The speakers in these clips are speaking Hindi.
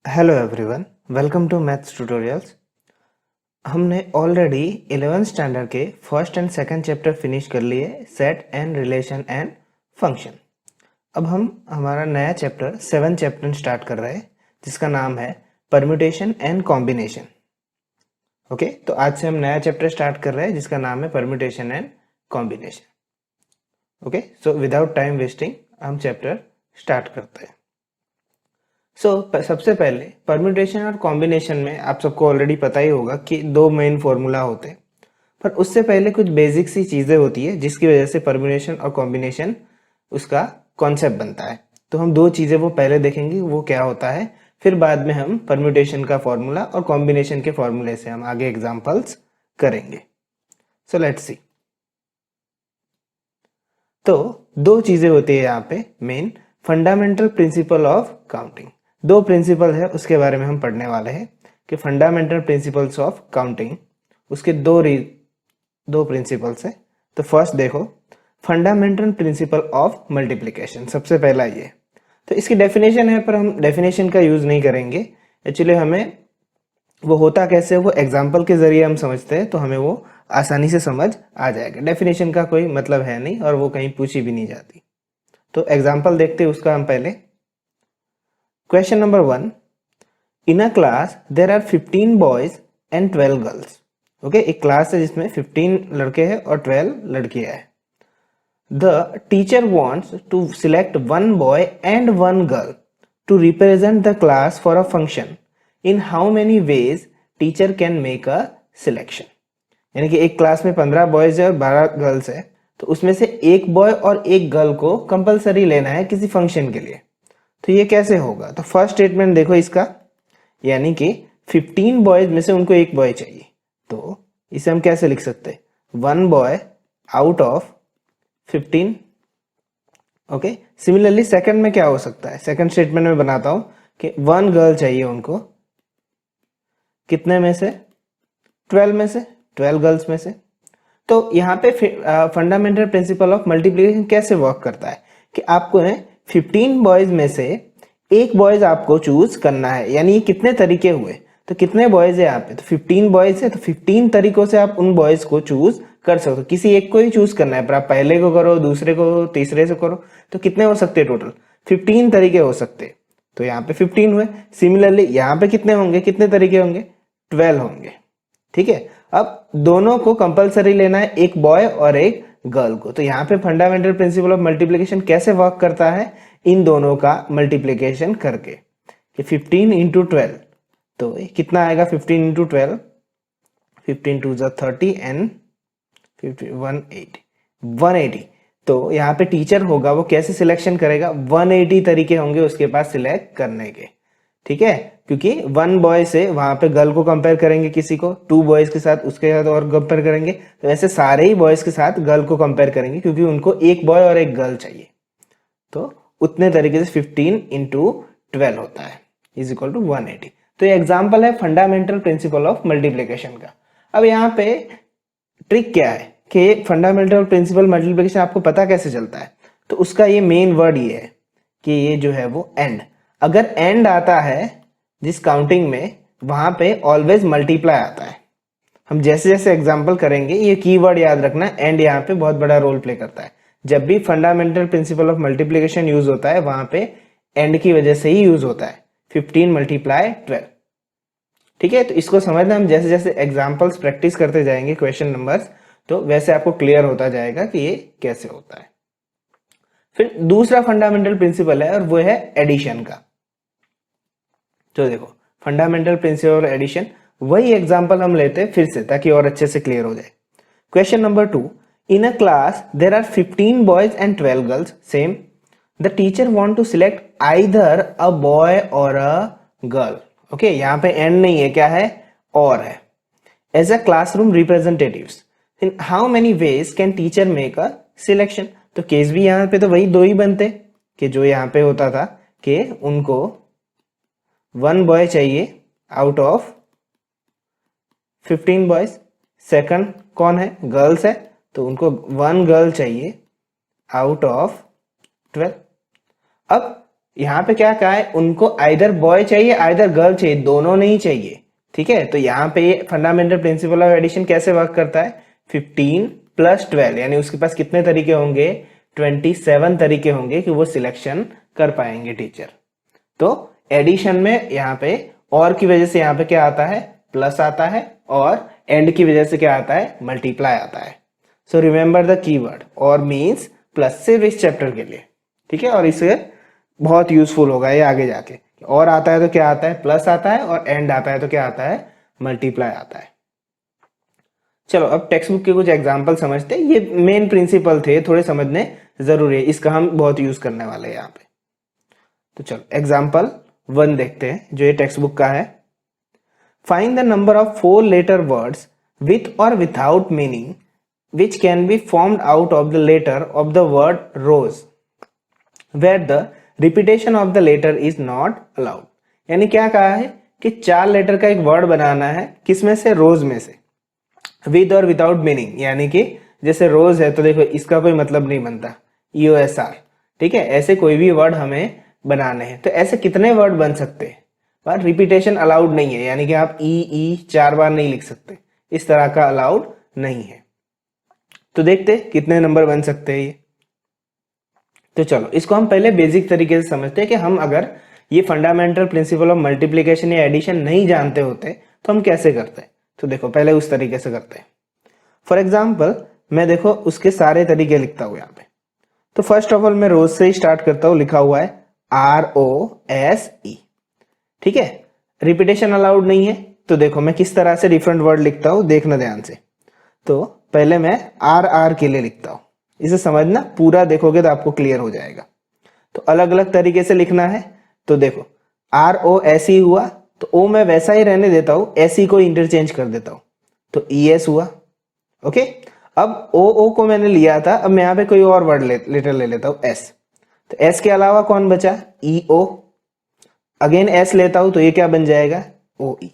Hello everyone, welcome to maths tutorials. हमने ऑलरेडी 11th स्टैंडर्ड के first and second chapter finish कर लिए, set and relation and function. अब हम हमारा नया चैप्टर 7th चैप्टर स्टार्ट कर रहे हैं, जिसका नाम है परम्यूटेशन एंड कॉम्बिनेशन। ओके, तो आज से हम नया चैप्टर स्टार्ट कर रहे हैं जिसका नाम है permutation and combination. Okay, so without time wasting हम चैप्टर स्टार्ट करते हैं। सबसे पहले परम्यूटेशन और कॉम्बिनेशन में आप सबको ऑलरेडी पता ही होगा कि दो मेन फॉर्मूला होते हैं, पर उससे पहले कुछ बेसिक सी चीज़ें होती है जिसकी वजह से परम्यूटेशन और कॉम्बिनेशन उसका कॉन्सेप्ट बनता है। तो हम दो चीज़ें वो पहले देखेंगे वो क्या होता है, फिर बाद में हम परम्यूटेशन का फॉर्मूला और कॉम्बिनेशन के फॉर्मूले से हम आगे एग्जाम्पल्स करेंगे। So let's see. तो दो चीज़ें होती है यहाँ पे main, fundamental principle of counting. दो प्रिंसिपल है उसके बारे में हम पढ़ने वाले हैं कि फंडामेंटल प्रिंसिपल्स ऑफ काउंटिंग, उसके दो प्रिंसिपल्स है। तो फर्स्ट देखो, फंडामेंटल प्रिंसिपल ऑफ मल्टीप्लिकेशन, सबसे पहला ये। तो इसकी डेफिनेशन है पर हम डेफिनेशन का यूज नहीं करेंगे। एक्चुअली हमें वो होता कैसे वो एग्जाम्पल के जरिए हम समझते हैं, तो हमें वो आसानी से समझ आ जाएगा। डेफिनेशन का कोई मतलब है नहीं और वो कहीं पूछी भी नहीं जाती। तो एग्जाम्पल देखते हैं उसका हम पहले। Question number 1, in a class there are 15 boys and 12 girls. Okay, एक क्लास है जिसमें 15 लड़के हैं और 12 लड़कियां हैं। The teacher wants to select one boy and one girl to represent the class for a function. In how many ways teacher can make a selection. यानी कि एक क्लास में 15 बॉयज है और 12 गर्ल्स है, तो उसमें से एक बॉय और एक गर्ल को कंपलसरी लेना है किसी फंक्शन के लिए। तो ये कैसे होगा? तो फर्स्ट स्टेटमेंट देखो इसका, यानी कि 15 बॉयज में से उनको एक बॉय चाहिए, तो इसे हम कैसे लिख सकते हैं? One boy out of 15। Okay, similarly second में क्या हो सकता है? सेकंड स्टेटमेंट में बनाता हूं कि वन गर्ल चाहिए उनको, कितने में से? 12 में से, 12 गर्ल्स में से। तो यहाँ पे फंडामेंटल प्रिंसिपल ऑफ मल्टीप्लिकेशन कैसे वर्क करता है कि आपको 15 बॉयज में से एक बॉयज आपको चूज करना है। यानी ये कितने तरीके हुए? तो कितने बॉयज है यहाँ पे? तो 15 बॉयज है, तो 15 तरीकों से आप उन बॉयज को चूज कर सकते हो। किसी एक को ही चूज करना है, पर आप पहले को करो, दूसरे को, तीसरे से करो, तो कितने हो सकते हैं? टोटल 15 तरीके हो सकते हैं। तो यहाँ पे 15 हुए। सिमिलरली यहाँ पे कितने होंगे, कितने तरीके होंगे? 12 होंगे। ठीक है, अब दोनों को कंपलसरी लेना है, एक बॉय और एक गर्ल को। तो यहाँ पे फंडामेंटल प्रिंसिपल ऑफ मल्टीप्लिकेशन कैसे वर्क करता है? इन दोनों का मल्टीप्लिकेशन करके कि 15 इंटू 12, तो कितना आएगा? 15 इंटू 12, 15 टू ज़ा 30 एंड 180, 180। तो यहाँ पे टीचर होगा वो कैसे सिलेक्शन करेगा? 180 तरीके होंगे उसके पास सिलेक्ट करने के। ठीक है, क्योंकि वन बॉय से वहां पे गर्ल को कंपेयर करेंगे, किसी को, टू बॉयज के साथ उसके साथ और कंपेयर करेंगे, तो ऐसे सारे ही बॉयज के साथ गर्ल को कंपेयर करेंगे, क्योंकि उनको एक बॉय और एक गर्ल चाहिए। तो उतने तरीके से 15 इंटू 12 होता है इज इक्वल टू 180। तो ये एग्जाम्पल है फंडामेंटल प्रिंसिपल ऑफ मल्टीप्लीकेशन का। अब यहाँ पे ट्रिक क्या है कि फंडामेंटल प्रिंसिपल मल्टीप्लिकेशन आपको पता कैसे चलता है? तो उसका ये मेन वर्ड ये है कि ये जो है वो एंड। अगर एंड आता है जिस काउंटिंग में, वहां पे ऑलवेज मल्टीप्लाई आता है। हम जैसे जैसे एग्जांपल करेंगे, ये कीवर्ड याद रखना, एंड यहाँ पे बहुत बड़ा रोल प्ले करता है। जब भी fundamental principle of multiplication use होता है, वहां पे एंड की वजह से ही यूज होता है। 15 मल्टीप्लाई 12। ठीक है, तो इसको समझना, हम जैसे जैसे एग्जाम्पल्स प्रैक्टिस करते जाएंगे क्वेश्चन नंबर्स, तो वैसे आपको क्लियर होता जाएगा कि ये कैसे होता है। फिर दूसरा फंडामेंटल प्रिंसिपल है और वो है एडिशन का। तो देखो, फंडामेंटल प्रिंसिपल एडिशन, वही एग्जांपल हम लेते हैं फिर से ताकि और अच्छे से क्लियर हो जाए। Question number 2, in a class there are 15 boys and 12 girls, same. The teacher want to select either a boy or a girl. Okay, यहाँ पे एंड नहीं है, क्या है? और है। As a classroom representatives, in how many ways can teacher make a selection. तो केस भी यहाँ पे तो वही दो ही बनते कि जो यहाँ पे होता था कि उनको वन बॉय चाहिए आउट ऑफ 15 बॉयज। सेकंड कौन है? गर्ल्स है, तो उनको वन गर्ल चाहिए आउट ऑफ 12। अब यहाँ पे क्या कहा है, उनको आइदर बॉय चाहिए आइदर गर्ल चाहिए, दोनों नहीं चाहिए। ठीक है, तो यहाँ पे ये फंडामेंटल प्रिंसिपल ऑफ एडिशन कैसे वर्क करता है, 15 + 12 यानी उसके पास कितने तरीके होंगे, 27 तरीके होंगे कि वो सिलेक्शन कर पाएंगे टीचर। तो एडिशन में यहाँ पे और की वजह से यहाँ पे क्या आता है, प्लस आता है, और एंड की वजह से क्या आता है, मल्टीप्लाई आता है। सो रिमेंबर द कीवर्ड और मींस प्लस, सिर्फ इस चैप्टर के लिए। ठीक है, और इससे बहुत यूजफुल होगा ये आगे जाके। और आता है तो क्या आता है, प्लस आता है, और एंड आता है तो क्या आता है, मल्टीप्लाई आता है। चलो अब टेक्स्ट बुक के कुछ एग्जाम्पल समझते हैं। ये मेन प्रिंसिपल थे, थोड़े समझने जरूरी है, इसका हम बहुत यूज करने वाले हैं यहाँ पे। तो चलो एग्जाम्पल 1 देखते हैं जो ये टेक्स्ट बुक का है। Find the number of 4 letter words with और without meaning which can be formed out of the letter of the word rose where the repetition of the letter is not allowed। यानी क्या कहा है कि 4 लेटर का एक वर्ड बनाना है, किसमें से, रोज में से, विद और विदाउट मीनिंग। यानी कि जैसे रोज है तो देखो इसका कोई मतलब नहीं बनता, EOSR। ठीक है, ऐसे कोई भी वर्ड हमें बनाने हैं। तो ऐसे कितने वर्ड बन सकते हैं, पर रिपीटेशन अलाउड नहीं है, यानी कि आप ई 4 बार नहीं लिख सकते, इस तरह का अलाउड नहीं है। तो देखते कितने नंबर बन सकते हैं ये। तो चलो इसको हम पहले बेसिक तरीके से समझते हैं कि हम अगर ये फंडामेंटल प्रिंसिपल ऑफ मल्टीप्लिकेशन या एडिशन नहीं जानते होते तो हम कैसे करते हैं। तो देखो पहले उस तरीके से करते हैं। फॉर एग्जाम्पल मैं देखो उसके सारे तरीके लिखता हूं यहाँ पे। तो फर्स्ट ऑफ ऑल मैं रोज से ही स्टार्ट करता हूं, लिखा हुआ है ROSE। ठीक है, रिपीटेशन अलाउड नहीं है। तो देखो मैं किस तरह से डिफरेंट वर्ड लिखता हूं, देखना ध्यान से। तो पहले मैं RR के लिए लिखता हूं, इसे समझना, पूरा देखोगे तो आपको क्लियर हो जाएगा। तो अलग अलग तरीके से लिखना है। तो देखो ROSE हुआ तो O मैं वैसा ही रहने देता हूं, SE को इंटरचेंज कर देता हूं, तो ES हुआ। ओके, अब OO को मैंने लिया था, अब मैं यहाँ पे कोई और वर्ड लेटर ले लेता हूं S। तो S के अलावा कौन बचा, EO। अगेन S लेता हूं तो ये क्या बन जाएगा, OE।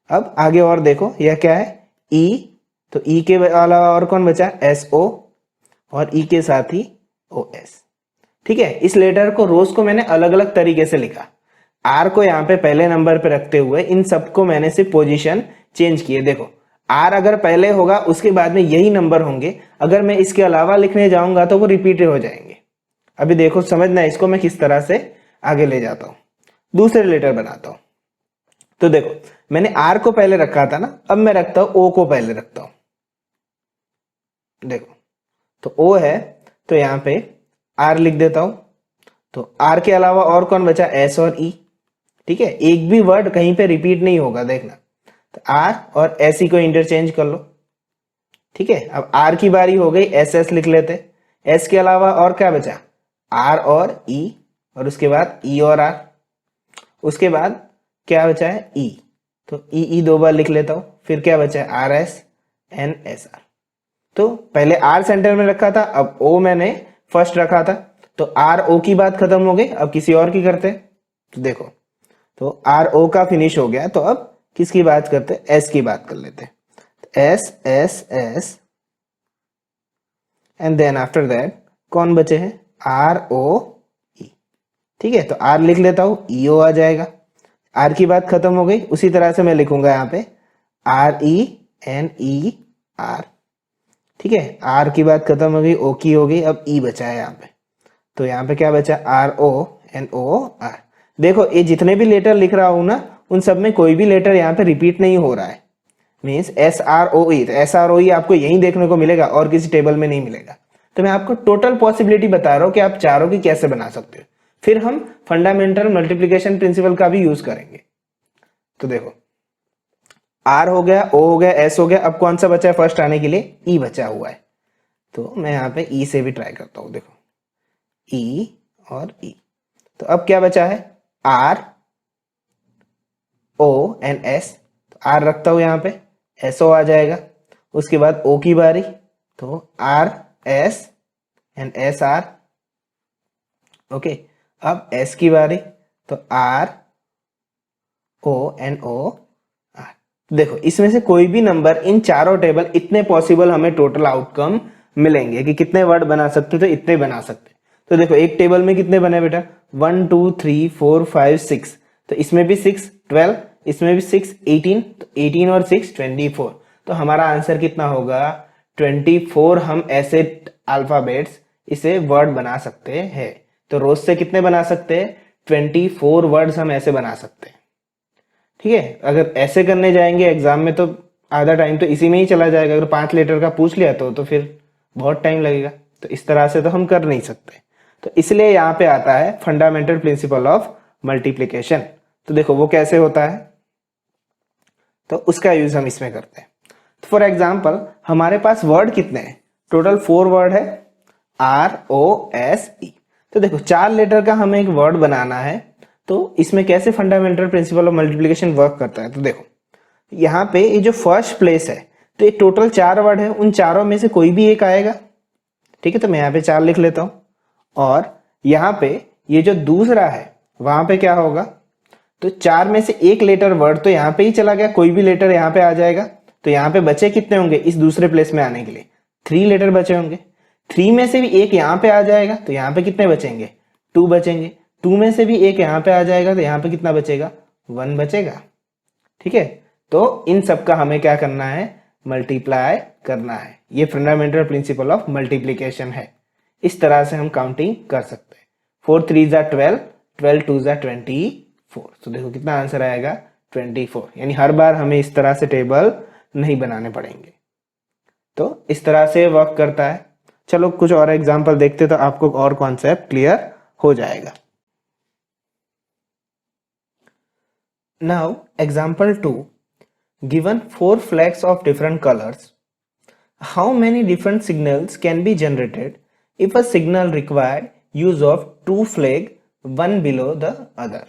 अब आगे और देखो यह क्या है, E। तो E के अलावा और कौन बचा, SO, और E के साथ ही OS। ठीक है, इस लेटर को, रोज को मैंने अलग अलग तरीके से लिखा। R को यहाँ पे पहले नंबर पे रखते हुए इन सबको मैंने सिर्फ पोजीशन चेंज किए। देखो R अगर पहले होगा उसके बाद में यही नंबर होंगे, अगर मैं इसके अलावा लिखने जाऊंगा तो वो रिपीट हो जाएंगे। अभी देखो समझना इसको मैं किस तरह से आगे ले जाता हूं, दूसरे लेटर बनाता हूं। तो देखो मैंने R को पहले रखा था ना, अब मैं रखता हूं O को पहले रखता हूं। देखो तो O है तो यहां पे R लिख देता हूं। तो R के अलावा और कौन बचा, S और E। ठीक है, एक भी वर्ड कहीं पे रिपीट नहीं होगा, देखना। तो R और SE को इंटरचेंज कर लो। ठीक है, अब R की बारी हो गई, SS लिख लेते। S के अलावा और क्या बचा, R और E, और उसके बाद E और R। उसके बाद क्या बचा है, E। तो E 2 बार लिख लेता हूं। फिर क्या बचा है, RS and SR। तो पहले R सेंटर में रखा था, अब O मैंने फर्स्ट रखा था। तो RO की बात खत्म हो गई, अब किसी और की करते। तो देखो तो RO का फिनिश हो गया, तो अब किसकी बात करते, S की बात कर लेते। S and then after that कौन बचे हैं, ROE। ठीक है, तो R लिख लेता हूं, EO आ जाएगा। R की बात खत्म हो गई, उसी तरह से मैं लिखूंगा यहाँ पे RENER। ठीक है, R की बात खत्म हो गई, O की हो गई, अब E बचा है यहाँ पे। तो यहाँ पे क्या बचा, RONOR। देखो ये जितने भी लेटर लिख रहा हूं ना, उन सब में कोई भी लेटर यहाँ पे रिपीट नहीं हो रहा है, मीन्स SROE। तो SROE आपको यहीं देखने को मिलेगा और किसी टेबल में नहीं मिलेगा। तो मैं आपको टोटल पॉसिबिलिटी बता रहा हूं कि आप चारों की कैसे बना सकते हो। फिर हम फंडामेंटल मल्टीप्लिकेशन प्रिंसिपल का भी यूज करेंगे। तो देखो R हो गया, O हो गया, S हो गया, अब कौन सा बचा है फर्स्ट आने के लिए, E बचा हुआ है। तो मैं यहाँ पे E से भी ट्राई करता हूँ। देखो E और E, तो अब क्या बचा है, R O एंड S। तो R रखता हूं यहाँ पे, SO आ जाएगा। उसके बाद O की बारी, तो R S and SR। Okay, अब S की बारी, तो R O and O R। देखो इसमें से कोई भी नंबर, इन चारों टेबल, इतने पॉसिबल हमें टोटल आउटकम मिलेंगे कि कितने वर्ड बना सकते, तो इतने बना सकते। तो देखो एक टेबल में कितने बने बेटा, 1 2 3 4 5 6, तो इसमें भी 6 12, इसमें भी 6 18, तो 18 और 6 24। तो हमारा आंसर कितना होगा 24। हम ऐसे अल्फाबेट्स इसे वर्ड बना सकते हैं। तो रोज से कितने बना सकते हैं 24 वर्ड्स हम ऐसे बना सकते हैं। ठीक है, अगर ऐसे करने जाएंगे एग्जाम में तो आधा टाइम तो इसी में ही चला जाएगा। अगर 5 लेटर का पूछ लिया तो फिर बहुत टाइम लगेगा। तो इस तरह से तो हम कर नहीं सकते। तो इसलिए यहाँ पे आता है फंडामेंटल प्रिंसिपल ऑफ मल्टीप्लिकेशन। तो देखो वो कैसे होता है, तो उसका यूज हम इसमें करते हैं। तो फॉर एग्जाम्पल हमारे पास वर्ड कितने हैं, टोटल 4 वर्ड है, ROSE। तो देखो 4 लेटर का हमें एक वर्ड बनाना है। तो इसमें कैसे fundamental principle of multiplication work करता है, तो देखो यहाँ पे ये जो फर्स्ट प्लेस है, तो ये टोटल 4 वर्ड है, उन चारों में से कोई भी एक आएगा। ठीक है, तो मैं यहाँ पे 4 लिख लेता हूं। और यहाँ पे ये जो दूसरा है वहां पे क्या होगा, तो 4 में से एक लेटर वर्ड तो यहाँ पे ही चला गया, कोई भी लेटर यहाँ पे आ जाएगा। तो यहाँ पे बचे कितने होंगे इस दूसरे प्लेस में आने के लिए, 3 लेटर बचे होंगे। 3 में से भी एक यहाँ पे आ जाएगा, तो यहाँ पे कितने बचेंगे 2 बचेंगे। 2 में से भी एक यहाँ पे आ जाएगा, तो यहाँ पे कितना बचेगा 1 बचेगा। ठीक है, तो इन सब का हमें क्या करना है, मल्टीप्लाई करना है। ये फंडामेंटल प्रिंसिपल ऑफ मल्टीप्लिकेशन है। इस तरह से हम काउंटिंग कर सकते हैं। 4 3 जा 12, 12 2 जा 24। तो देखो कितना आंसर आएगा 24। यानी हर बार हमें इस तरह से टेबल नहीं बनाने पड़ेंगे। तो इस तरह से वर्क करता है। चलो कुछ और एग्जांपल देखते तो आपको और कॉन्सेप्ट क्लियर हो जाएगा। Now example 2, given 4 flags of different colors, how many different signals can be generated if a signal required use of 2 flag one below the other?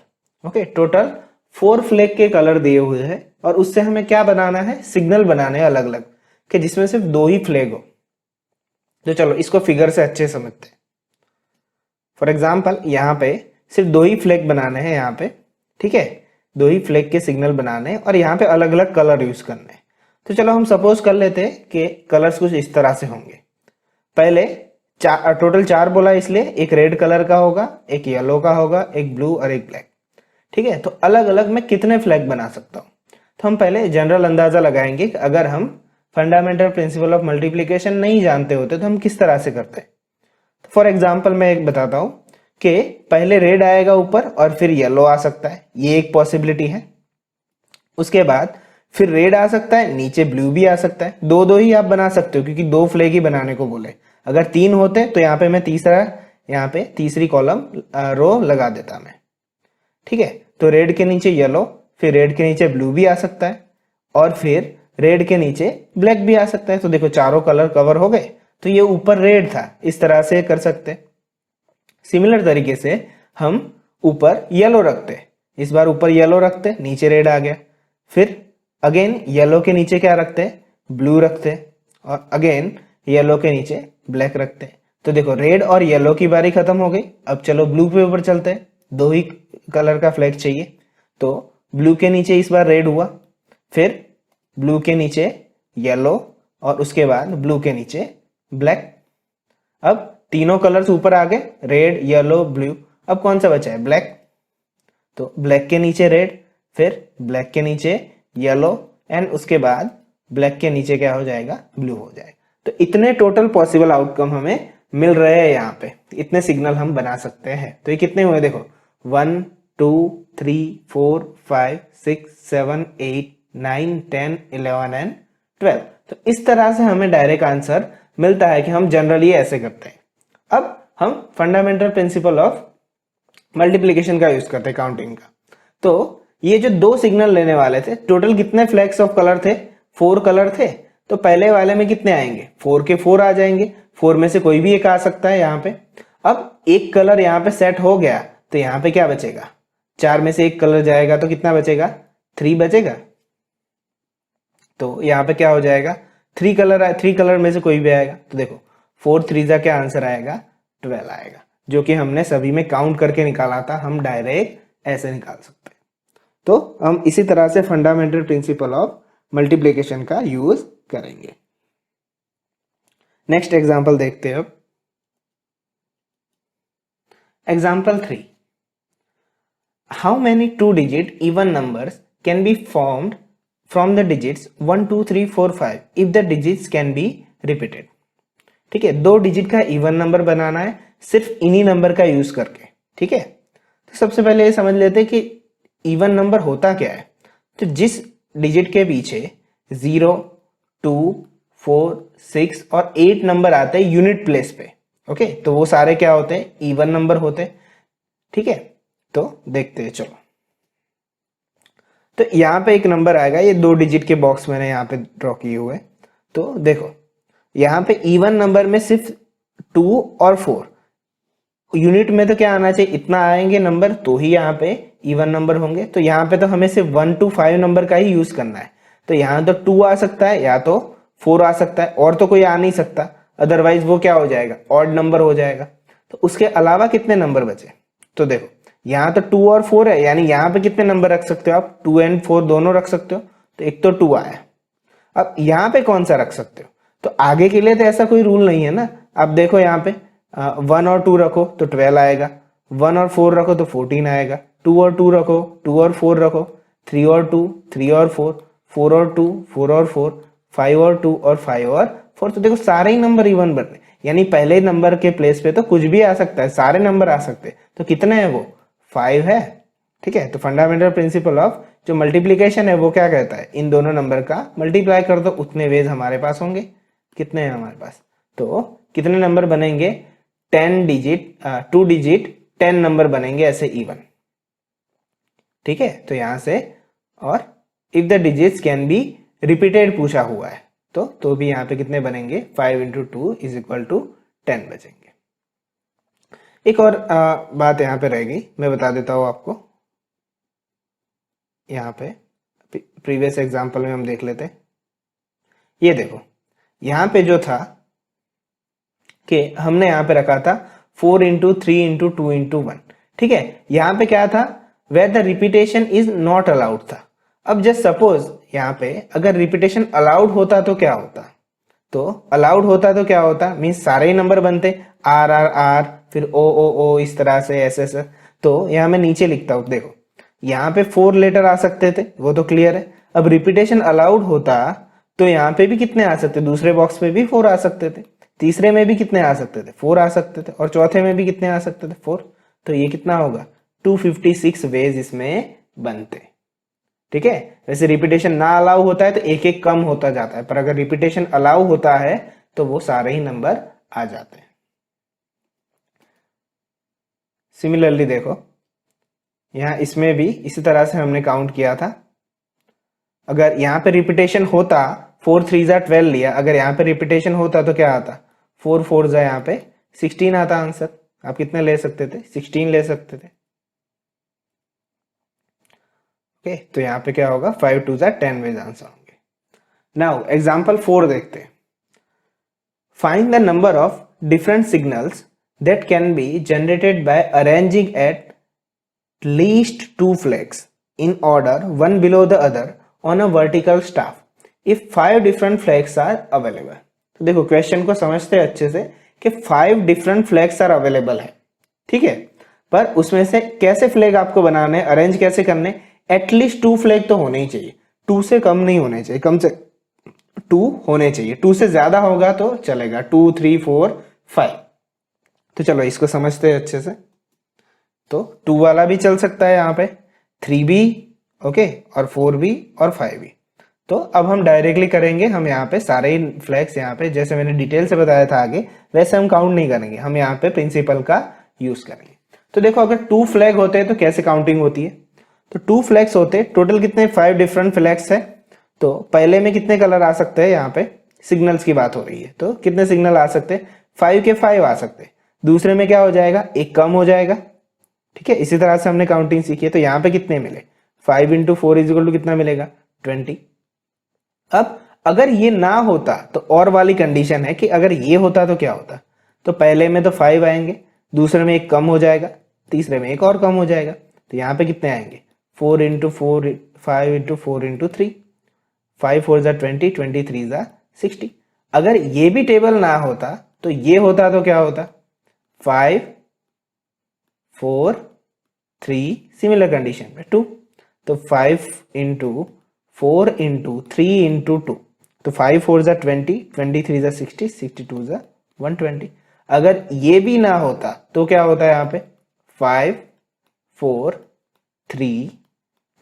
Okay, total 4 flag के कलर दिए हुए हैं और उससे हमें क्या बनाना है, सिग्नल बनाने अलग अलग कि जिसमें सिर्फ 2 ही फ्लैग हो। तो चलो इसको फिगर से अच्छे समझते हैं। फॉर एग्जाम्पल यहाँ पे सिर्फ 2 ही फ्लैग बनाने हैं यहाँ पे। ठीक है, 2 ही फ्लैग के सिग्नल बनाने और यहाँ पे अलग अलग कलर यूज करने। तो चलो हम सपोज कर लेते हैं कि कलर्स कुछ इस तरह से होंगे। पहले टोटल 4 बोला, इसलिए एक रेड कलर का होगा, एक येलो का होगा, एक ब्लू और एक ब्लैक। ठीक है, तो अलग अलग मैं कितने फ्लैग बना सकता हूँ। तो हम पहले जनरल अंदाजा लगाएंगे कि अगर हम फंडामेंटल प्रिंसिपल ऑफ मल्टीप्लीकेशन नहीं जानते होते तो हम किस तरह से करते। तो फॉर एग्जाम्पल मैं एक बताता हूँ कि पहले रेड आएगा ऊपर और फिर येलो आ सकता है, ये एक पॉसिबिलिटी है। उसके बाद फिर रेड आ सकता है, नीचे ब्लू भी आ सकता है। 2 ही आप बना सकते हो क्योंकि 2 फ्लैग ही बनाने को बोले। अगर 3 होते तो यहाँ पे मैं यहाँ पे तीसरी कॉलम रो लगा देता मैं। ठीक है, तो रेड के नीचे येलो, फिर रेड के नीचे ब्लू भी आ सकता है और फिर रेड के नीचे ब्लैक भी आ सकता है। तो देखो चारों कलर कवर हो गए। तो ये ऊपर रेड था, इस तरह से कर सकते। सिमिलर तरीके से हम ऊपर येलो रखते, इस बार ऊपर येलो रखते, नीचे रेड आ गया। फिर अगेन येलो के नीचे क्या रखते, ब्लू रखते और अगेन येलो के नीचे ब्लैक रखते। तो देखो रेड और येलो की बारी खत्म हो गई। अब चलो ब्लू पे ऊपर चलते हैं, 2 ही कलर का फ्लैग चाहिए। तो ब्लू के नीचे इस बार रेड हुआ, फिर ब्लू के नीचे येलो और उसके बाद ब्लू के नीचे ब्लैक। अब तीनों कलर्स ऊपर आ गए, रेड येलो ब्लू। अब कौन सा बचा है, ब्लैक। तो ब्लैक के नीचे रेड, फिर ब्लैक के नीचे येलो एंड उसके बाद ब्लैक के नीचे क्या हो जाएगा, ब्लू हो जाएगा। तो इतने टोटल पॉसिबल आउटकम हमें मिल रहे हैं यहाँ पे, इतने सिग्नल हम बना सकते हैं। तो ये कितने हुए देखो, 1 2 3 4 5 6 7 8 9 10 11 एंड 12। तो इस तरह से हमें डायरेक्ट आंसर मिलता है कि हम जनरली ऐसे करते हैं। अब हम फंडामेंटल प्रिंसिपल ऑफ मल्टीप्लिकेशन का यूज करते हैं काउंटिंग का। तो ये जो 2 सिग्नल लेने वाले थे, टोटल कितने फ्लैग्स ऑफ कलर थे, 4 कलर थे। तो पहले वाले में कितने आएंगे, 4 के 4 आ जाएंगे। 4 में से कोई भी एक आ सकता है यहाँ पे। अब एक कलर यहाँ पे सेट हो गया तो यहाँ पे क्या बचेगा, 4 में से एक कलर जाएगा तो कितना बचेगा, 3 बचेगा। तो यहाँ पे क्या हो जाएगा, 3 कलर में से कोई भी आएगा। तो देखो 4 3 का क्या आंसर आएगा, 12 आएगा, जो कि हमने सभी में काउंट करके निकाला था। हम डायरेक्ट ऐसे निकाल सकते हैं। तो हम इसी तरह से फंडामेंटल प्रिंसिपल ऑफ मल्टीप्लिकेशन का यूज करेंगे। नेक्स्ट एग्जांपल देखते हैं अब। Example 3, how many 2-digit even numbers can be formed from the digits 1 2 3 4 5 if the digits can be repeated. ठीक है, 2 डिजिट का इवन नंबर बनाना है सिर्फ इन्हीं नंबर का यूज करके। ठीक है, तो सबसे पहले ये समझ लेते हैं कि इवन नंबर होता क्या है। तो जिस डिजिट के पीछे 0 2 4 6 और 8 नंबर आते हैं यूनिट प्लेस पे, ओके, तो वो सारे क्या होते हैं, इवन नंबर होते हैं। ठीक है, तो देखते हैं, चलो। तो यहाँ पे एक नंबर आएगा, ये 2 डिजिट के बॉक्स मैंने यहाँ पे ड्रॉ किए हुए। तो देखो यहाँ पे इवन नंबर में सिर्फ 2 और 4, यूनिट में तो क्या आना चाहिए, इतना आएंगे नंबर तो ही यहाँ पे इवन नंबर होंगे। तो यहाँ पे तो हमें सिर्फ 1 to 5 नंबर का ही यूज करना है। तो यहाँ तो 2 आ सकता है या तो 4 आ सकता है, और तो कोई आ नहीं सकता, अदरवाइज वो क्या हो जाएगा, ऑड नंबर हो जाएगा। तो उसके अलावा कितने नंबर बचे, तो देखो यहाँ तो 2 और 4 है, यानी यहाँ पे कितने नंबर रख सकते हो आप, 2 and 4 दोनों रख सकते हो। तो एक तो 2 आया, अब यहाँ पे कौन सा रख सकते हो, तो आगे के लिए तो ऐसा कोई रूल नहीं है ना। अब देखो यहाँ पे 1 और 2 रखो तो 12 आएगा, 1 और 4 रखो तो 14 आएगा, 2 और 2 रखो, 2 और 4 रखो, 3 और 2, 3 और 4, 4 और 2, 4 और 4, 5 और 2 और 5 और 4। तो देखो सारे ही नंबर इवन बन रहे, यानी पहले नंबर के प्लेस पे तो कुछ भी आ सकता है, सारे नंबर आ सकते हैं। तो कितने हैं वो, 5 है। ठीक है, तो फंडामेंटल प्रिंसिपल ऑफ जो मल्टीप्लीकेशन है वो क्या कहता है, इन दोनों नंबर का मल्टीप्लाई कर दो, उतने वेज हमारे पास होंगे। कितने हैं हमारे पास, तो कितने नंबर बनेंगे, 10 डिजिट 2 डिजिट 10 नंबर बनेंगे ऐसे इवन। ठीक है, तो यहां से, और if the digits can be repeated पूछा हुआ है तो भी यहाँ पे कितने बनेंगे, 5 into 2 is equal to 10 बचेंगे। एक और बात यहाँ पे रह गई, मैं बता देता हूँ आपको। यहाँ पे प्रीवियस एग्जाम्पल में हम देख लेते हैं। ये देखो यहाँ पे जो था कि हमने यहाँ पे रखा था 4 into 3 into 2 into 1। ठीक है, यहाँ पे क्या था, where the repetition is not allowed था। अब जस्ट सपोज यहाँ पे अगर रिपीटेशन अलाउड होता तो क्या होता, तो अलाउड होता तो क्या होता, मीन्स सारे ही नंबर बनते, आर आर आर, फिर ओ ओ ओ, इस तरह से ऐसे ऐसे। तो यहाँ मैं नीचे लिखता हूँ, देखो यहाँ पे 4 लेटर आ सकते थे, वो तो क्लियर है। अब रिपीटेशन अलाउड होता तो यहाँ पे भी कितने आ सकते, दूसरे बॉक्स में भी 4 आ सकते थे, तीसरे में भी कितने आ सकते थे, 4 आ सकते थे, और चौथे में भी कितने आ सकते थे, 4। तो ये कितना होगा, 256 वेज इसमें बनते। ठीक है, वैसे रिपीटेशन ना अलाउ होता है तो एक एक कम होता जाता है, पर अगर रिपीटेशन अलाउ होता है तो वो सारे ही नंबर आ जाते हैं। सिमिलरली देखो यहाँ इसमें भी इसी तरह से हमने काउंट किया था। अगर यहाँ पे रिपीटेशन होता, 4 3 12 लिया, अगर यहाँ पे रिपीटेशन होता तो क्या आता, 4 4 यहाँ पे 16 आता आंसर। आप कितने ले सकते थे, 16 ले सकते थे। ओके, तो यहाँ पे क्या होगा, 5 2 10 वेज आंसर होंगे। नाउ एग्जाम्पल 4 देखते हैं। Find the number of different signals that can be generated by arranging at least 2 flags in order one below the other on a vertical staff if 5 different flags are available। तो देखो क्वेश्चन को समझते हैं अच्छे से कि 5 different flags are available है। ठीक है, पर उसमें से कैसे फ्लैग आपको बनाने, अरेंज कैसे करने, एटलीस्ट 2 फ्लैग तो होने ही चाहिए, 2 से कम नहीं होने चाहिए, कम से 2 होने चाहिए, 2 से ज्यादा होगा तो चलेगा, 2 3 4 5। तो चलो इसको समझते हैं अच्छे से। तो 2 वाला भी चल सकता है यहाँ पे, 3 भी, ओके, और 4 भी और 5 भी। तो अब हम डायरेक्टली करेंगे, हम यहाँ पे सारे ही फ्लैग्स यहाँ पे जैसे मैंने डिटेल से बताया था आगे, वैसे हम काउंट नहीं करेंगे, हम यहाँ पे प्रिंसिपल का यूज करेंगे। तो देखो अगर 2 फ्लैग होते हैं तो कैसे काउंटिंग होती है, तो 2 फ्लैग्स होते, टोटल कितने, 5 डिफरेंट फ्लैग्स है। तो पहले में कितने कलर आ सकते हैं, यहाँ पे सिग्नल्स की बात हो रही है, तो कितने सिग्नल आ सकते हैं, 5 के 5 आ सकते। दूसरे में क्या हो जाएगा, एक कम हो जाएगा। ठीक है, इसी तरह से हमने काउंटिंग सीखी है। तो यहाँ पे कितने मिले, 5 into 4 इज इक्वल टू कितना मिलेगा, 20। अब अगर ये ना होता तो और वाली कंडीशन है कि अगर ये होता तो क्या होता, तो पहले में तो 5 आएंगे, दूसरे में एक कम हो जाएगा, तीसरे में एक और कम हो जाएगा। तो यहाँ पे कितने आएंगे, 4 into 4 5 into 4 into 3, 5 4 20, 23 60। अगर ये भी टेबल ना होता तो ये होता तो क्या होता, 5 4 3 सिमिलर कंडीशन में 2, तो 5 इंटू 4 इंटू 3 इंटू 2, तो 5 4 ज़ा 20, 23 ज़ा 60, 62 ज़ा 120। अगर ये भी ना होता तो क्या होता है यहाँ पे 5 4 3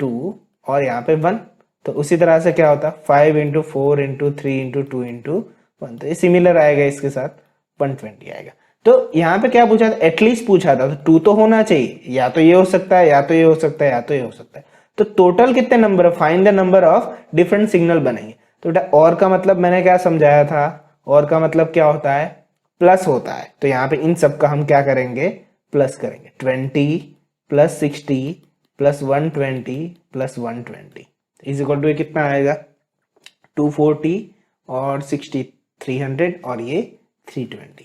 2 और यहाँ पे 1, तो उसी तरह से क्या होता 5 इंटू 4 इंटू 3 इंटू 2 इंटू 1, तो ये सिमिलर आएगा इसके साथ 120 आएगा। तो यहाँ पे क्या पूछा था, एटलीस्ट पूछा था, तो 2 तो होना चाहिए, या तो ये हो सकता है या तो ये हो सकता है या तो ये हो सकता है। तो टोटल कितने number, find the number of different signal बनेंगे। तो बेटा और का मतलब मैंने क्या समझाया था, और का मतलब क्या होता है, प्लस होता है। तो यहाँ पे इन सब का हम क्या करेंगे, प्लस करेंगे। 20 plus 60 plus 120 plus 120 is equal to कितना आएगा 240 और 60 300 और ये 320।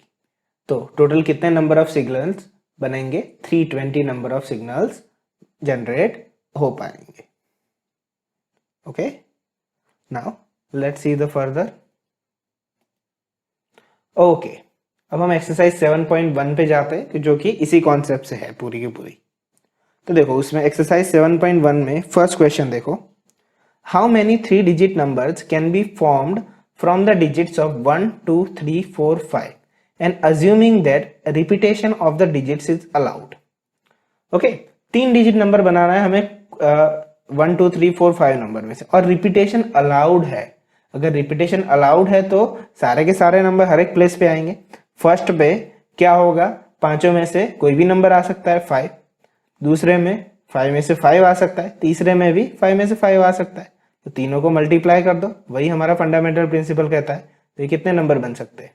तो टोटल कितने नंबर ऑफ सिग्नल्स बनेंगे, 320 नंबर ऑफ सिग्नल्स जनरेट हो पाएंगे। Okay, now let's see the further. Okay, अब हम एक्सरसाइज 7.1 पे जाते हैं जो कि इसी कॉन्सेप्ट से है पूरी की पूरी। तो देखो उसमें एक्सरसाइज 7.1 में फर्स्ट क्वेश्चन देखो, how many 3 digit numbers can be formed from the digits of 1 2 3 4 5 and assuming that repetition of the digits is allowed. Okay, 3 digit number बनाना है हमें 1 2 3 4 5 नंबर में से, और रिपीटेशन अलाउड है। अगर रिपीटेशन अलाउड है तो सारे के सारे नंबर हर एक प्लेस पे आएंगे। फर्स्ट पे क्या होगा, पांचों में से कोई भी नंबर आ सकता है 5, दूसरे में 5 में से 5 आ सकता है, तीसरे में भी 5 में से 5 आ सकता है। तो तीनों को मल्टीप्लाई कर दो, वही हमारा फंडामेंटल प्रिंसिपल कहता है। तो ये कितने नंबर बन सकते हैं,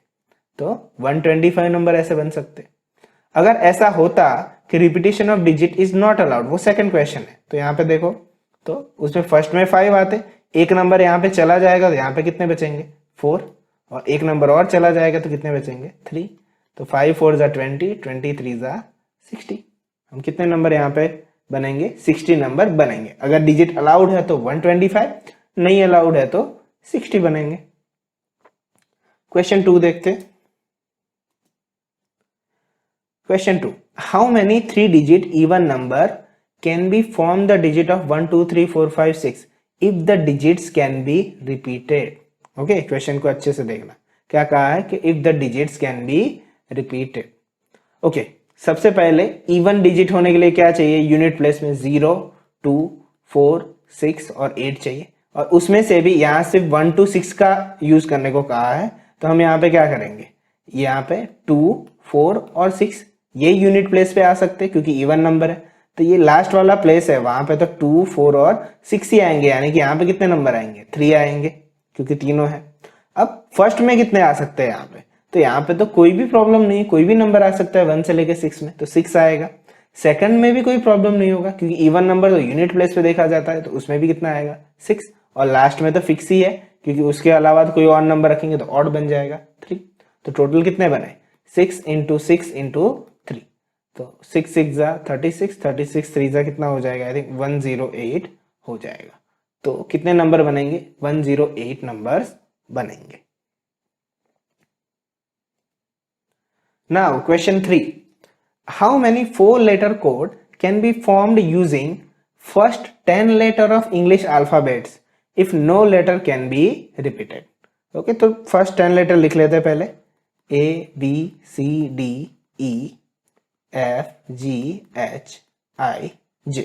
तो 125 नंबर ऐसे बन सकते हैं। अगर ऐसा होता कि repetition of digit is not allowed, वो सेकंड क्वेश्चन है, तो यहाँ पे देखो, तो उसमें फर्स्ट में 5 आते, एक नंबर यहाँ पे चला जाएगा तो यहाँ पे कितने बचेंगे 4, और एक नंबर और चला जाएगा तो कितने बचेंगे 3। तो 5 4 ज़ा 20, 23 ज़ा 60। हम कितने नंबर यहाँ पे बनेंगे, 60 नंबर बनेंगे। अगर डिजिट अलाउड है तो 125, नहीं अलाउड है तो 60 बनेंगे। क्वेश्चन 2 देखते। Question 2, how many 3 digit even number can be form the digit of 1 2 3 4 5 6 if the digits can be repeated. Okay, question को अच्छे से देखना, क्या कहा है कि if the digits can be repeated. Okay, सबसे पहले इवन डिजिट होने के लिए क्या चाहिए, यूनिट प्लेस में 0 2 4 6 और 8 चाहिए, और उसमें से भी यहाँ सिर्फ 1 to 6 का यूज करने को कहा है। तो हम यहाँ पे क्या करेंगे, यहाँ पे 2 4 और 6 ये यूनिट प्लेस पे आ सकते हैं क्योंकि इवन नंबर है। तो ये लास्ट वाला प्लेस है, वहां पे तो 2 4 और 6 ही आएंगे, यानी कि यहाँ पे कितने नंबर आएंगे 3 आएंगे क्योंकि तीनों है। अब फर्स्ट में कितने आ सकते हैं यहाँ पे, तो यहाँ पे तो कोई भी प्रॉब्लम नहीं, कोई भी नंबर आ सकता है 1 से लेके 6 में, तो 6 आएगा। सेकंड में भी कोई प्रॉब्लम नहीं होगा क्योंकि इवन नंबर तो यूनिट प्लेस पे देखा जाता है, तो उसमें भी कितना आएगा 6, और लास्ट में तो फिक्स ही है क्योंकि उसके अलावा तो कोई और नंबर रखेंगे तो ऑड बन जाएगा 3। तो टोटल कितने बने 6 इंटू 6 इंटू 3, तो 6 6 ज़ा 36, 36 3 ज़ा कितना हो जाएगा, आई थिंक 108 हो जाएगा। तो कितने नंबर बनेंगे 108 नंबर्स बनेंगे। Now question 3, how many 4-letter code can be formed using first 10 letter of English alphabets if no letter can be repeated? Okay, तो first 10 letter लिख लेते हैं पहले, A B C D E F G H I J।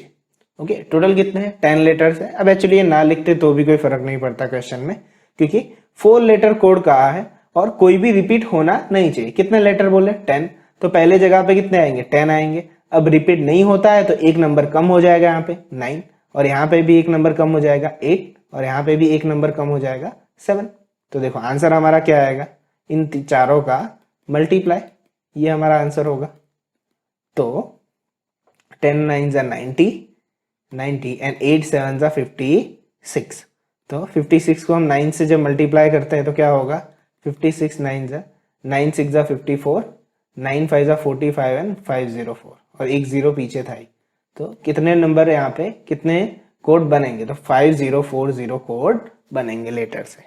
Okay, total कितने हैं 10 लेटर्स है। अब एक्चुअली ये ना लिखते तो भी कोई फर्क नहीं पड़ता क्वेश्चन में, क्योंकि 4 लेटर कोड कहा है और कोई भी रिपीट होना नहीं चाहिए। कितने लेटर बोले 10, तो पहले जगह पे कितने आएंगे 10 आएंगे। अब रिपीट नहीं होता है तो एक नंबर कम हो जाएगा यहाँ पे 9, और यहाँ पे भी एक नंबर कम हो जाएगा 8, और यहाँ पे भी एक नंबर कम हो जाएगा 7। तो देखो आंसर हमारा क्या आएगा, इन चारों का मल्टीप्लाई, ये हमारा आंसर होगा। तो 10 9 ज़ा 90 एंड 8 7 ज़ा 56। तो 56 को हम 9 से जब मल्टीप्लाई करते हैं तो क्या होगा 56 9 ज़ा 9 6 ज़ा 54, 9 5 ज़ा 45 एंड 504, और एक जीरो पीछे था ही। तो कितने नंबर यहाँ पे कितने कोड बनेंगे, तो 5040 कोड बनेंगे लेटर से।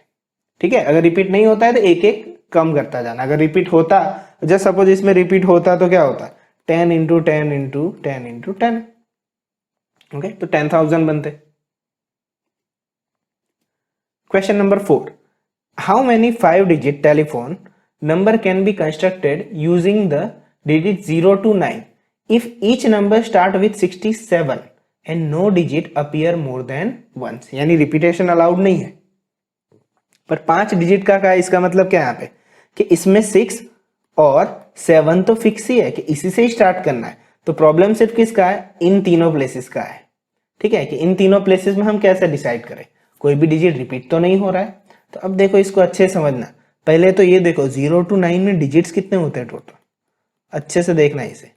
ठीक है, अगर रिपीट नहीं होता है तो एक एक कम करता जाना। अगर रिपीट होता, जस्ट सपोज इसमें रिपीट होता तो क्या होता 10 इंटू 10 इंटू 10 इंटू 10, ओके, तो 10,000 बनते। Question number 4, how many 5 digit telephone number can be constructed using the digit 0 to 9 if each number start with 67 and no digit appear more than once। यानी रिपीटेशन अलाउड नहीं है, पर 5 डिजिट का है। इसका मतलब क्या है यहाँ पे कि इसमें 6 और 7 तो फिक्स ही है कि इसी से ही स्टार्ट करना है। तो प्रॉब्लम सिर्फ किसका है, इन तीनों प्लेसेस का है। ठीक है, कि इन तीनों प्लेसेस में हम कैसे डिसाइड करें, कोई भी डिजिट रिपीट तो नहीं हो रहा है। तो अब देखो इसको अच्छे से समझना। पहले तो ये देखो 0 to 9 में डिजिट्स कितने होते हैं टोटल, अच्छे से देखना इसे।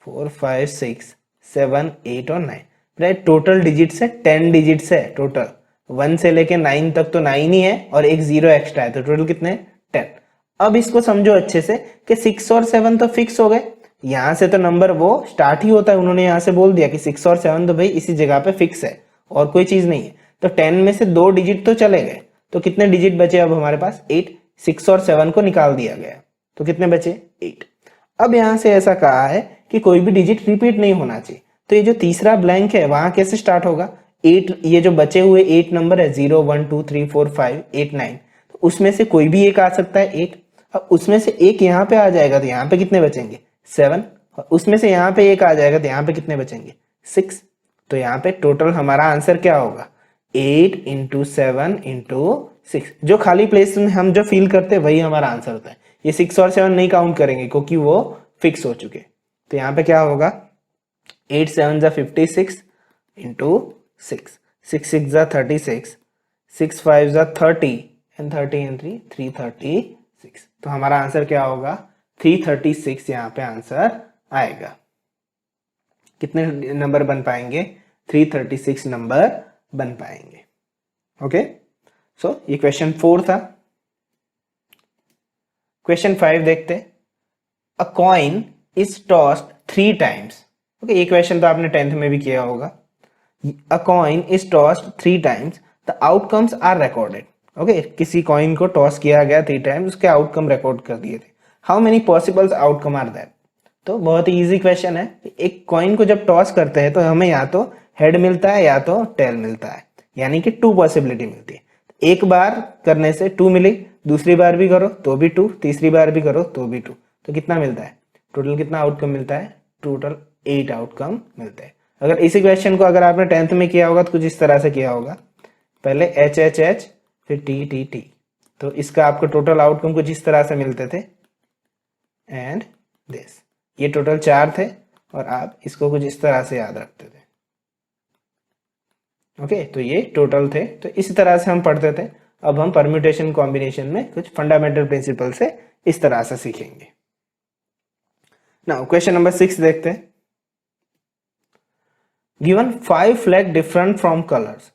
4 5 6 7 8 और 9, राइट। टोटल डिजिट्स है 10 डिजिट्स है टोटल, 1 से लेके 9 तक तो 9 ही है और एक 0 एक्स्ट्रा है, तो टोटल कितने 10। अब इसको समझो अच्छे से कि 6 और 7 तो फिक्स हो गए, यहां से तो नंबर वो स्टार्ट ही होता है। उन्होंने यहां से बोल दिया कि 6 और 7 तो भाई इसी जगह पे फिक्स है और कोई चीज नहीं है। तो 10 में से 2 डिजिट तो चले गए, तो कितने डिजिट बचे अब हमारे पास 8। 6 और 7 को निकाल दिया गया, तो कितने बचे 8। अब यहां से ऐसा कहा है कि कोई भी डिजिट रिपीट नहीं होना चाहिए, तो ये जो तीसरा ब्लैंक है वहां कैसे स्टार्ट होगा, 8। ये जो बचे हुए 8 नंबर है 0 1 2 3 4 5 8 9, तो उसमें से कोई भी एक आ सकता है 8। अब उसमें से एक यहाँ पे आ जाएगा तो यहाँ पे कितने बचेंगे 7, और उसमें से यहाँ पे एक आ जाएगा तो यहाँ पे कितने बचेंगे 6। तो यहाँ पे टोटल हमारा आंसर क्या होगा 8 इंटू 7 इंटू 6। जो खाली प्लेस में हम जो फिल करते हैं वही हमारा आंसर होता है। ये 6 और 7 नहीं काउंट करेंगे क्योंकि वो फिक्स हो चुके। तो यहाँ पे क्या होगा 8 7 जा 56 इंटू 6, 6 6 जा 36, 6 5 जा 30 एंड 30 एंड 3 336। तो हमारा आंसर क्या होगा 336 यहाँ पे आंसर आएगा। कितने नंबर बन पाएंगे 336 नंबर बन पाएंगे। ओके, सो ये क्वेश्चन 4 था। क्वेश्चन 5 देखते। A coin is tossed 3 times. Okay, ये क्वेश्चन तो आपने 10th में भी किया होगा। A coin is tossed 3 times, the outcomes are recorded. Okay, किसी कॉइन को टॉस किया गया 3 टाइम्स, उसके आउटकम रिकॉर्ड कर दिए थे। How many possible outcome are that. तो बहुत ही इजी क्वेश्चन है। एक कॉइन को जब टॉस करते हैं तो हमें या तो हेड मिलता है या तो टेल मिलता है, यानी कि 2 पॉसिबिलिटी मिलती है। एक बार करने से 2 मिली, दूसरी बार भी करो तो भी 2, तीसरी बार भी करो तो भी 2, तो कितना मिलता है टोटल, कितना आउटकम मिलता है टोटल 8 आउटकम मिलते हैं। अगर इसी क्वेश्चन को अगर आपने 10th में किया होगा तो कुछ इस तरह से किया होगा, पहले एच एच एच फिर टी टी टी, तो इसका आपको टोटल आउटकम कुछ इस तरह से मिलते थे एंड दिस। ये टोटल 4 थे और आप इसको कुछ इस तरह से याद रखते थे। ओके, तो ये टोटल थे, तो इसी तरह से हम पढ़ते थे। अब हम परम्यूटेशन कॉम्बिनेशन में कुछ फंडामेंटल प्रिंसिपल से इस तरह से सीखेंगे। नाउ क्वेश्चन नंबर 6 देखते हैं। Given 5 flag different from colours,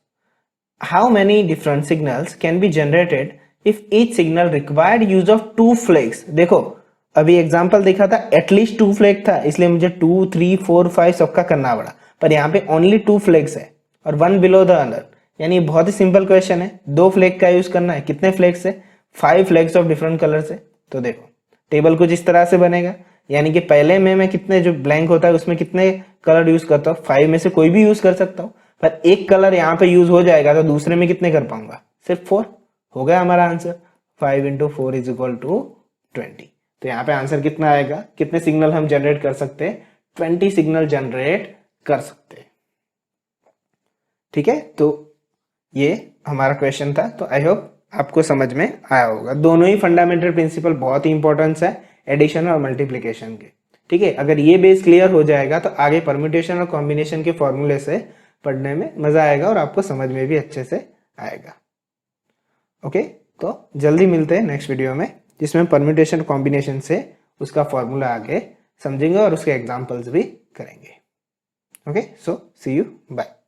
how many different signals can be generated if each signal required use of 2 flags. देखो अभी एग्जांपल देखा था एटलीस्ट 2 फ्लैग था, इसलिए मुझे 2 3 4 5 सबका करना पड़ा, पर यहाँ पे ओनली 2 फ्लैग्स है और 1 बिलो द अदर, यानी बहुत ही सिंपल क्वेश्चन है। 2 फ्लैग का यूज करना है, कितने फ्लैग्स है 5 फ्लैग्स ऑफ डिफरेंट कलर से। तो देखो टेबल कुछ इस तरह से बनेगा, यानी कि पहले में मैं कितने जो ब्लैंक होता है उसमें कितने कलर यूज करता हूँ, 5 में से कोई भी यूज कर सकता हूँ, पर एक कलर यहाँ पे यूज हो जाएगा तो दूसरे में कितने कर पाऊंगा, सिर्फ 4। हो गया हमारा answer 5 into 4 is equal to 20। तो यहाँ पे आंसर कितना आएगा, कितने सिग्नल हम जनरेट कर सकते हैं 20 सिग्नल जनरेट कर सकते हैं। ठीक है, तो ये हमारा क्वेश्चन था। तो आई होप आपको समझ में आया होगा। दोनों ही फंडामेंटल प्रिंसिपल बहुत ही इंपॉर्टेंस है एडिशन और मल्टीप्लिकेशन के। ठीक है, अगर ये बेस क्लियर हो जाएगा तो आगे परम्यूटेशन और कॉम्बिनेशन के फॉर्मूले से पढ़ने में मजा आएगा और आपको समझ में भी अच्छे से आएगा। ओके, तो जल्दी मिलते हैं नेक्स्ट वीडियो में, जिसमें परम्यूटेशन कॉम्बिनेशन से उसका फॉर्मूला आगे समझेंगे और उसके एग्जाम्पल्स भी करेंगे। Okay, so see you, bye.